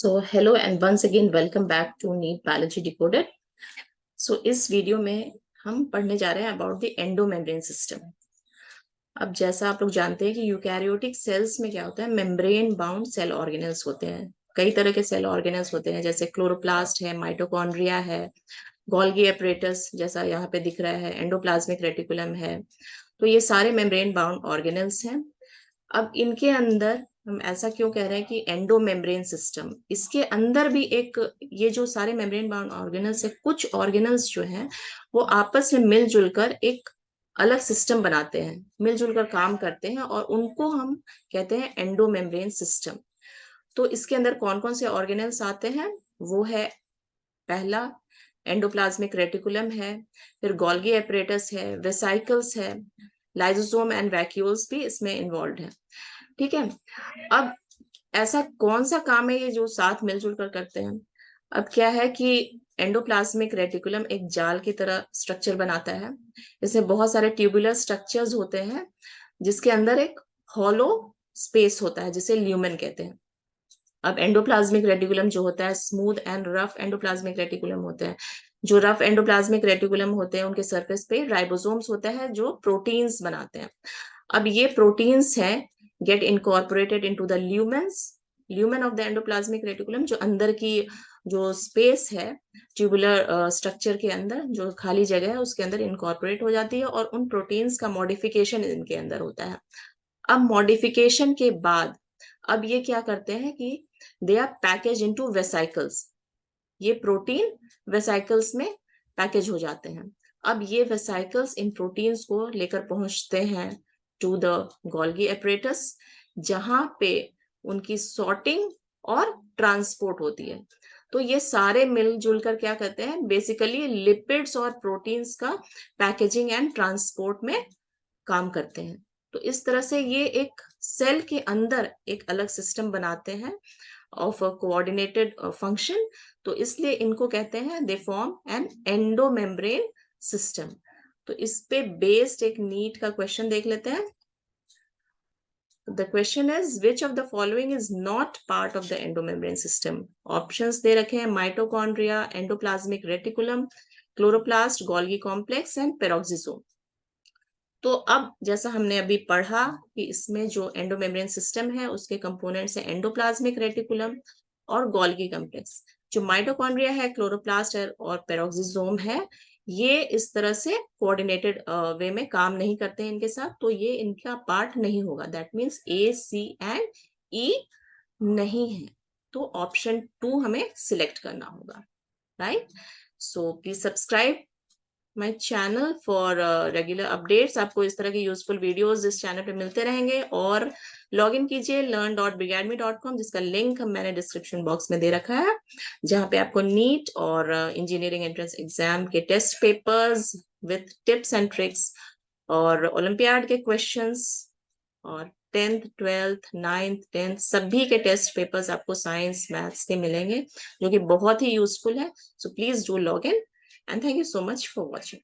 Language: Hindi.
So hello and once again welcome back to NEET Biology Decoded. So इस वीडियो में हम पढ़ने जा रहे हैं अबाउट द एंडोमेम्ब्रेन सिस्टम। अब जैसा आप लोग जानते हैं कि यूकैरियोटिक सेल्स में क्या होता है, मेम्ब्रेन बाउंड सेल ऑर्गेनेल्स होते हैं। कई तरह के सेल ऑर्गेनेल्स होते हैं, जैसे क्लोरोप्लास्ट है, माइटोकॉन्ड्रिया है, गोल्गी एपरेटस जैसा यहाँ पे दिख रहा है, एंडोप्लाज्मिक रेटिकुलम है। तो ये सारे मेम्ब्रेन बाउंड ऑर्गेनेल्स हैं। अब इनके अंदर हम ऐसा क्यों कह रहे हैं कि एंडो मेम्ब्रेन सिस्टम, इसके अंदर भी एक, ये जो सारे मेम्ब्रेन बाउंड ऑर्गेनल्स है, कुछ ऑर्गेनल्स जो हैं वो आपस में मिलजुल कर एक अलग सिस्टम बनाते हैं, मिलजुल कर काम करते हैं, और उनको हम कहते हैं एंडो मेम्ब्रेन सिस्टम। तो इसके अंदर कौन कौन से ऑर्गेनल्स आते हैं, वो है पहला एंडोप्लाज्मिक रेटिकुलम है, फिर गोल्गी एपरेटस है, वेसाइकल्स है, लाइसोसोम एंड वैक्यूल्स भी इसमें इन्वॉल्व है। ठीक है। अब ऐसा कौन सा काम है ये जो साथ मिलजुल कर करते हैं। अब क्या है कि एंडोप्लाज्मिक रेटिकुलम एक जाल की तरह स्ट्रक्चर बनाता है। इसमें बहुत सारे ट्यूबुलर स्ट्रक्चर्स होते हैं, जिसके अंदर एक हॉलो स्पेस होता है जिसे ल्यूमेन कहते हैं। अब एंडोप्लाज्मिक रेटिकुलम जो होता है, smooth and rough endoplasmic reticulum होते हैं। जो रफ एंडोप्लाज्मिक रेटिकुलम होते हैं उनके सरफेस पे राइबोसोम्स होते हैं जो प्रोटीन्स बनाते हैं। अब ये प्रोटीन्स हैं get incorporated into the lumen of the endoplasmic reticulum, जो अंदर की जो स्पेस है ट्यूबुलर स्ट्रक्चर के अंदर, जो खाली जगह है उसके अंदर इनकॉर्पोरेट हो जाती है, और उन प्रोटीन्स का मॉडिफिकेशन इनके अंदर होता है। अब मॉडिफिकेशन के बाद अब ये क्या करते हैं कि they are package into vesicles. ये प्रोटीन वेसाइकल्स में पैकेज हो जाते हैं। अब ये वेसाइकल्स इन प्रोटीन्स को लेकर पहुंचते हैं टू द गोल्गी एपरेटस, जहां पे उनकी सॉर्टिंग और ट्रांसपोर्ट होती है। तो ये सारे मिलजुल कर क्या करते हैं, बेसिकली लिपिड्स और प्रोटीन्स का पैकेजिंग एंड ट्रांसपोर्ट में काम करते हैं। तो इस तरह से ये एक सेल के अंदर एक अलग सिस्टम बनाते हैं ऑफ अ कोऑर्डिनेटेड फंक्शन। तो इसलिए इनको कहते हैं they form an endomembrane system. तो इस पे बेस्ड एक नीट का क्वेश्चन देख लेते हैं। The question is which of the following is not part of the endomembrane system? Options दे रखे हैं mitochondria, endoplasmic reticulum, chloroplast, Golgi complex and peroxisome. तो अब जैसा हमने अभी पढ़ा कि इसमें जो एंडोमेम्ब्रेन सिस्टम है उसके कंपोनेंट्स है एंडोप्लाज्मिक रेटिकुलम और गोल्गी कॉम्प्लेक्स। जो माइटोकॉन्ड्रिया है, क्लोरोप्लास्ट है और पेरोक्सिसोम है, ये इस तरह से कोऑर्डिनेटेड वे में काम नहीं करते हैं इनके साथ, तो ये इनका पार्ट नहीं होगा। That means A, C and E नहीं है। तो ऑप्शन 2 हमें सिलेक्ट करना होगा, right. So please subscribe my channel for regular updates. आपको इस तरह के यूजफुल वीडियोस इस चैनल पे मिलते रहेंगे। और लॉग इन कीजिए learn.bigacademy.com, जिसका लिंक मैंने डिस्क्रिप्शन बॉक्स में दे रखा है, जहाँ पे आपको नीट और इंजीनियरिंग एंट्रेंस एग्जाम के test papers with tips and tricks और ओलंपियाड के क्वेश्चंस और 10th 12th 9th 10th सभी के टेस्ट पेपर्स आपको साइंस मैथ्स के मिलेंगे, जो कि बहुत ही यूजफुल है। So please do log in and thank you so much for watching.